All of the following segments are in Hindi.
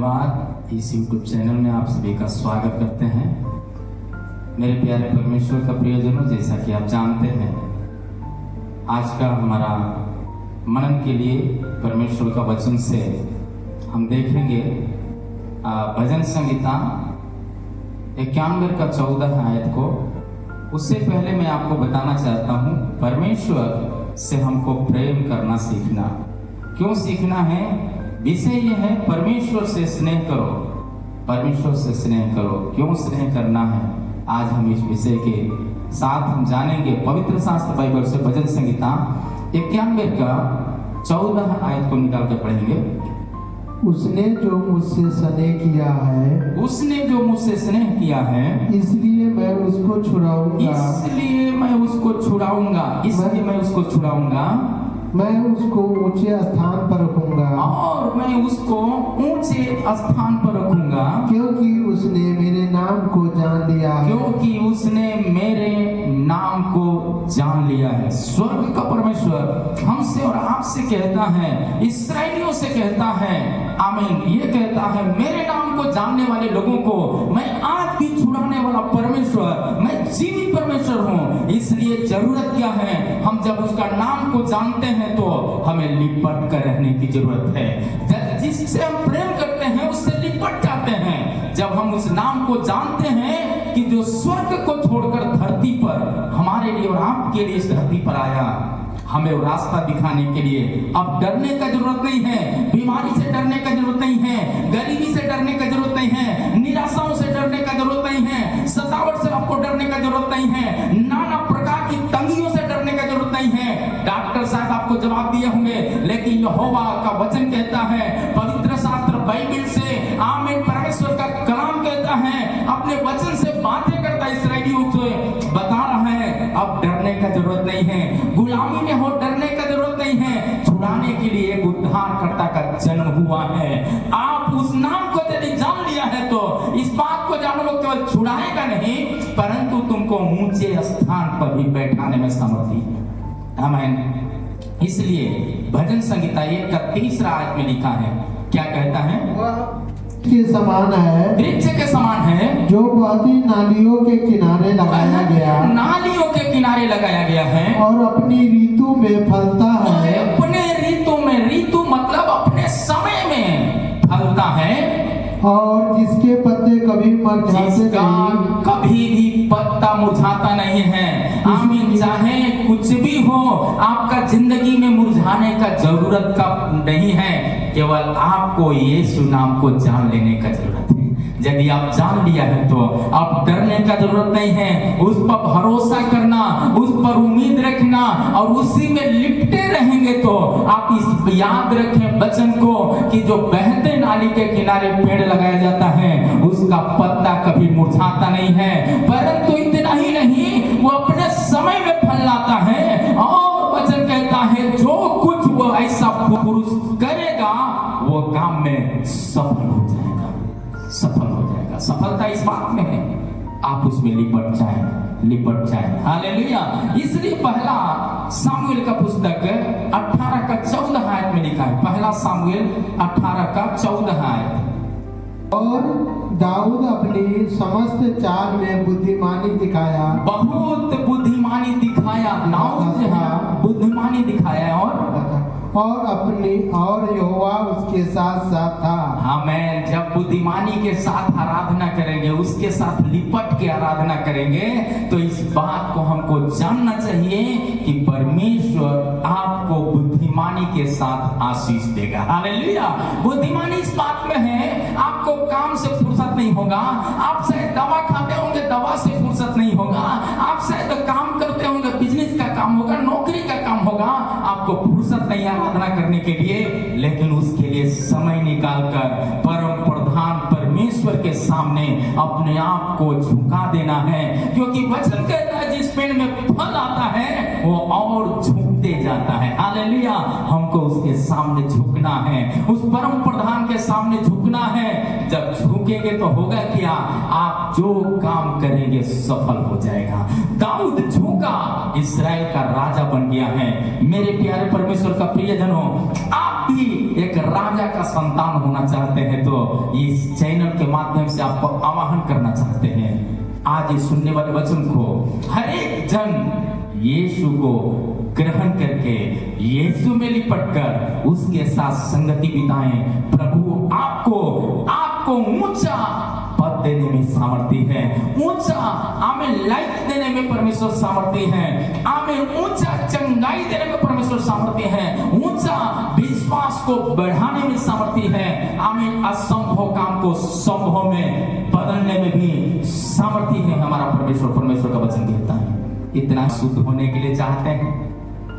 धन्यवाद। इस YouTube चैनल में आप सभी का स्वागत करते हैं। मेरे प्यारे परमेश्वर का प्रियजनों, जैसा कि आप जानते हैं, आज का हमारा मनन के लिए परमेश्वर का वचन से हम देखेंगे भजन संहिता 91 का 14 आयत को। उससे पहले मैं आपको बताना चाहता हूँ, परमेश्वर से हमको प्रेम करना सीखना। क्यों सीखना है? विषय यह है, परमेश्वर से स्नेह करो, परमेश्वर से स्नेह करो। क्यों स्नेह करना है, आज हम इस विषय के साथ हम जानेंगे। पवित्र शास्त्र बाइबल से भजन संहिता 91 का 14 आयत को निकाल के पढ़ेंगे। उसने जो मुझसे स्नेह किया है, उसने जो मुझसे स्नेह किया है, इसलिए मैं उसको छुड़ाऊंगा, इसलिए मैं उसको छुड़ाऊंगा, इसलिए मैं उसको छुड़ाऊंगा, मैं उसको ऊंचे स्थान पर रखूंगा, और मैं उसको ऊंचे स्थान पर रखूंगा, क्योंकि उसने मेरे नाम को जान लिया है। क्योंकि उसने मेरे नाम को जान लिया है। स्वर्ग का परमेश्वर हमसे और आपसे कहता है, इस्राएलियों से कहता है, आमीन, ये कहता है, मेरे नाम को जानने वाले लोगों को मैं आज भी छुड़ाने वाला परमेश्वर, मैं जीवित परमेश्वर हूँ। इसलिए जरूरत क्या है, हम जब उसका नाम को जानते हैं तो हमें लिपट कर रहने की जरूरत है। जिससे हम प्रेम करते हैं उससे लिपट जाते हैं। जब हम उस नाम को जानते हैं कि जो स्वर्ग को छोड़कर धरती पर हमारे लिए और आपके लिए इस धरती पर आया, हमें वो रास्ता दिखाने के लिए। अब डरने का जरूरत नहीं है, बीमारी से डरने का जरूरत नहीं है, गरीबी से डरने का जरूरत नहीं है, निराशाओं से डरने का जरूरत नहीं है, सतावट से आपको डरने का जरूरत नहीं है, नाना प्रकार की तंगियों से डरने का जरूरत नहीं है। डॉक्टर साहब आपको जवाब दिए होंगे, लेकिन यहोवा का वचन कहता है, पवित्र शास्त्र बाइबल से, आमीन, परमेश्वर का कलाम कहता है, अपने वचन से बातें करता है, इस्राएलियों से बता रहा है, अब डरने का जरूरत नहीं है, गुलामी में हो डरने का जरूरत नहीं है। छुड़ाने के लिए एक उद्धारकर्ता का जन्म हुआ है। आप उस नाम को यदि जान लिया है तो इस बात को जानो, वो केवल छुड़ाएगा नहीं, परंतु तुमको ऊंचे स्थान पर भी बैठाने में समर्थी है। आमीन। इसलिए भजन संहिता 1 का 3 आयत में लिखा है, क्या कहता है? के समान है, वृक्ष के समान है, जो बहती नालियों के किनारे लगाया गया, नालियों के किनारे लगाया गया है, और अपनी ऋतु में फलता है, अपने ऋतु में, ऋतु मतलब अपने समय में फलता है, और जिसके पत्ते कभी मुरझाते जिसका नहीं, कभी भी पत्ता मुरझाता नहीं है। आमीन। चाहे कुछ भी हो, आपका जिंदगी में मुरझाने का जरूरत का नहीं है, केवल आपको यीशु नाम को जान लेने का जरूरत है। यदि आप जान लिया है तो आप डरने का जरूरत नहीं है, उस पर भरोसा करना, उस पर उम्मीद रखना और उसी में लिपटे रहेंगे तो आप इस याद रखें वचन को कि जो बहते नाली के किनारे पेड़ लगाया जाता है उसका पत्ता कभी मुरझाता नहीं है, परंतु इतना ही नहीं, वो अपने समय में फल लाता है। और वचन कहता है, जो कुछ वो ऐसा पुरुष करेगा वो काम में सफल हो जाएगा, सफल हो जाएगा। सफलता इस बात में है, आप उसमें लिपट जाएं, लिपट जाएं। हालेलुया। इसलिए पहला सामुएल का पुस्तक 18 का 14 आयत में लिखा है, पहला सामुएल 18 का 14 आयत। और दाऊद अपनी समस्त चाल में बुद्धिमानी दिखाया, बहुत बुद्धिमानी दिखाया, दाऊद जो है बुद्धिमानी दिखाया, और यहोवा उसके साथ साथ था। हमें जब बुद्धिमानी के साथ आराधना करेंगे, उसके साथ लिपट के आराधना करेंगे, तो इस बात को हमको जानना चाहिए कि परमेश्वर आपको बुद्धिमानी के साथ आशीष देगा। हालेलुया। बुद्धिमानी इस बात में है, आपको काम से फुर्सत नहीं होगा, आप शायद दवा खाते होंगे, दवा से फुर्सत नहीं होगा, आप शायद काम करते होंगे, बिजनेस का काम होगा, नौकरी का काम होगा, आपको फुर्सत नहीं आराधना करने के लिए, लेकिन उसके लिए समय निकालकर परम प्रधान परमेश्वर के सामने अपने आप को झुका देना है। क्योंकि वचन कहता है, जिस पेड़ में फल आता है वो और झुकते जाता है। हालेलुया। हमको उसके सामने झुकना है, उस परम प्रधान के सामने झुकना है। जब झुकेंगे तो होगा क्या, आप जो काम करेंगे सफल हो जाएगा। दाऊद झुका, इस्राएल का राजा बन गया है। मेरे प्यारे परमेश्वर का प्रियजनों, आप भी एक राजा का संतान होना चाहते हैं तो इस चैनल के माध्यम से आपको आवाहन करना चाहते हैं, आज इस सुनने वाले वचन को हर एक जन यीशु को ग्रहण करके यीशु में लिपट कर उसके साथ संगति बिताएं। प्रभु आपको ऊंचा पद देने में सामर्थ्य है, ऊंचा आमें लाइफ देने में परमेश्वर सामर्थ्य है, आमें ऊंचा चंगाई देने में परमेश्वर सामर्थ्य है, ऊंचा विश्वास को बढ़ाने में सामर्थ्य है, आमें असंभव काम को संभव में बदलने में भी सामर्थ्य है हमारा परमेश्वर का वचन कहता है। इतना शुद्ध होने के लिए चाहते हैं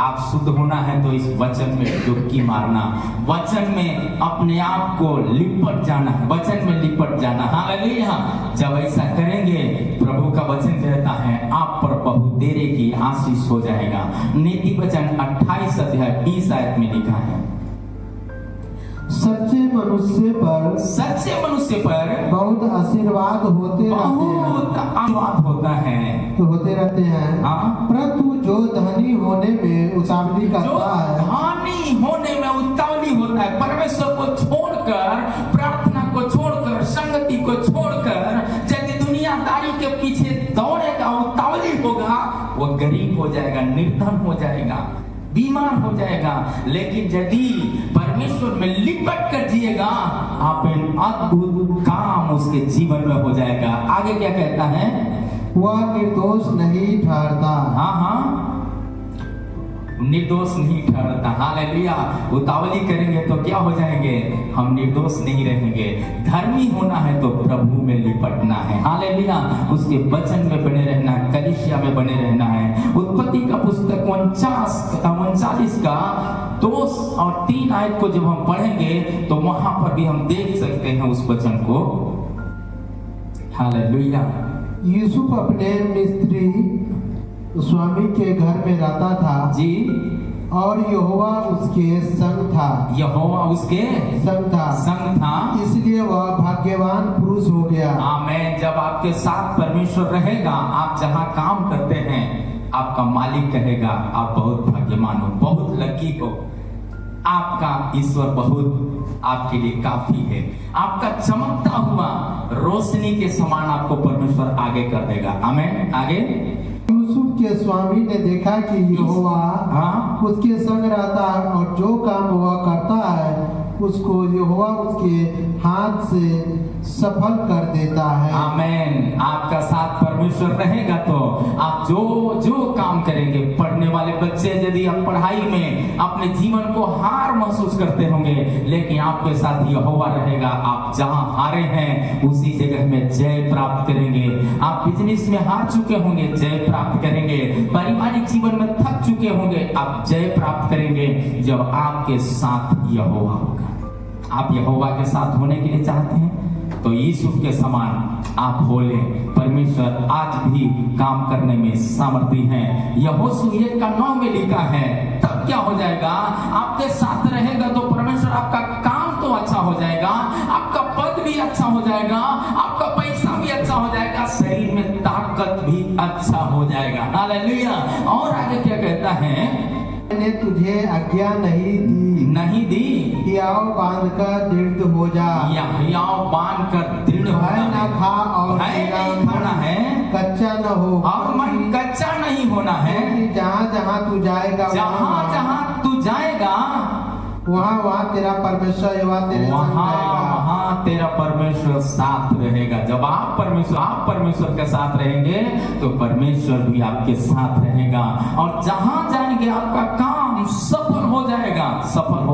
आप, शुद्ध होना है तो इस वचन में डुबकी मारना, वचन में अपने आप को लिपट जाना, वचन में लिपट जाना। हालेलुया। जब ऐसा करेंगे प्रभु का वचन कहता है आप पर बहुत देरी की आशीष हो जाएगा। नीति वचन 28 अध्याय 20 आयत में लिखा है, सच्चे मनुष्य पर बहुत आशीर्वाद होते रहते हैं परंतु जो धनी होने में उतावली करता है, धनी होने में उतावली होता है, परमेश्वर को छोड़कर, प्रार्थना को छोड़कर, संगति को छोड़कर यदि दुनियादारी के पीछे दौड़ेगा, उतावली होगा, वो गरीब हो जाएगा, निर्धन हो जाएगा, बीमार हो जाएगा। लेकिन यदि परमेश्वर में लिपट कर जिएगा, आप अद्भुत काम उसके जीवन में हो जाएगा। आगे क्या कहता है, वह निर्दोष नहीं ठहरता। हाँ, निर्दोष नहीं ठहरता। हालेलुया। उतावली करेंगे तो क्या हो जाएंगे, हम निर्दोष नहीं रहेंगे। धर्मी होना है तो प्रभु में लिपटना है। हालेलुया। उसके वचन में बने रहना है, कलीसिया में बने रहना है। उत्पत्ति का पुस्तक 39 का 2 और 3 आयत को जब हम पढ़ेंगे तो वहां पर भी हम देख सकते हैं उस वचन को। हालेलुया। यूसुफ अपने मिस्री स्वामी के घर में रहता था जी, और यहोवा उसके संग था, इसलिए वह भाग्यवान पुरुष हो गया। आमीन। जब आपके साथ परमेश्वर रहेगा, आप जहां काम करते हैं आपका मालिक कहेगा आप बहुत भाग्यवान हो, बहुत लकी हो, आपका ईश्वर बहुत आपके लिए काफी है। आपका चमकता हुआ रोशनी के समान आपको परमेश्वर आगे कर देगा। आमीन। आगे यूसुफ के स्वामी ने देखा कि यहोवा उसके संग रहता है और जो काम वह करता है उसको यहोवा उसके हाथ से सफल कर देता है। आमीन। आपका साथ परमेश्वर रहेगा तो आप जो काम करेंगे, पढ़ने वाले बच्चे यदि आप पढ़ाई में अपने जीवन को हार महसूस करते होंगे, लेकिन आपके साथ यहोवा रहेगा, आप जहां हारे हैं उसी जगह में जय प्राप्त करेंगे। आप बिजनेस में हार चुके होंगे, जय प्राप्त करेंगे। पारिवारिक जीवन में थक चुके होंगे, आप जय प्राप्त करेंगे जब आपके साथ यहोवा होगा। आप यहोवा के साथ होने के लिए चाहते हैं तो यूसुफ के समान आप हो ले। परमेश्वर आज भी काम करने में सामर्थ्य है। यहोशू 1:9 में लिखा है, तब क्या हो जाएगा, आपके साथ रहेगा तो परमेश्वर आपका काम तो अच्छा हो जाएगा, आपका पद भी अच्छा हो जाएगा, आपका पैसा भी अच्छा हो जाएगा, शरीर में ताकत भी अच्छा हो जाएगा। हालेलुया। और आगे क्या कहता है, मैंने तुझे आज्ञा नहीं दी हियाव बांध कर दृढ़ हो जा। हियाव बांध कर दृढ़ हो जा। न खा और नहीं खाना है, कच्चा न हो, और मन कच्चा नहीं होना है। जहाँ जहाँ तू जाएगा वहाँ तेरा परमेश्वर वहाँ तेरा परमेश्वर साथ रहेगा। जब आप परमेश्वर के साथ रहेंगे तो परमेश्वर भी आपके साथ रहेगा, और जहां जाएंगे आपका काम सफल हो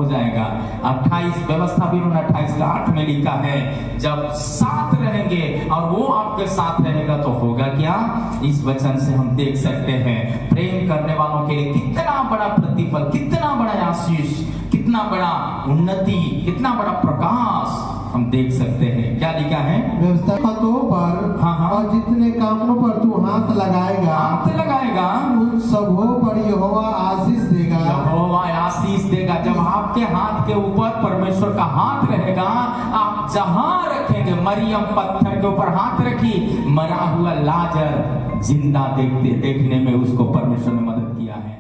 जाएगा। 28 व्यवस्था भी 28:8 में लिखा है, जब साथ रहेंगे और वो आपके साथ रहेगा तो होगा क्या। इस वचन से हम देख सकते हैं प्रेम करने वालों के लिए कितना बड़ा प्रतिफल, कितना बड़ा आशीष, कितना बड़ा उन्नति, कितना बड़ा प्रकाश हम देख सकते हैं। क्या लिखा है, व्यवस्था पर और जितने कामों पर तू हाथ लगाएगा उन सबों पर यहोवा आशीष देगा। जब आपके हाथ के ऊपर परमेश्वर का हाथ रहेगा, आप जहां रखेंगे, मरियम पत्थर के ऊपर हाथ रखी, मरा हुआ लाजर जिंदा देखने में उसको परमेश्वर ने मदद किया है।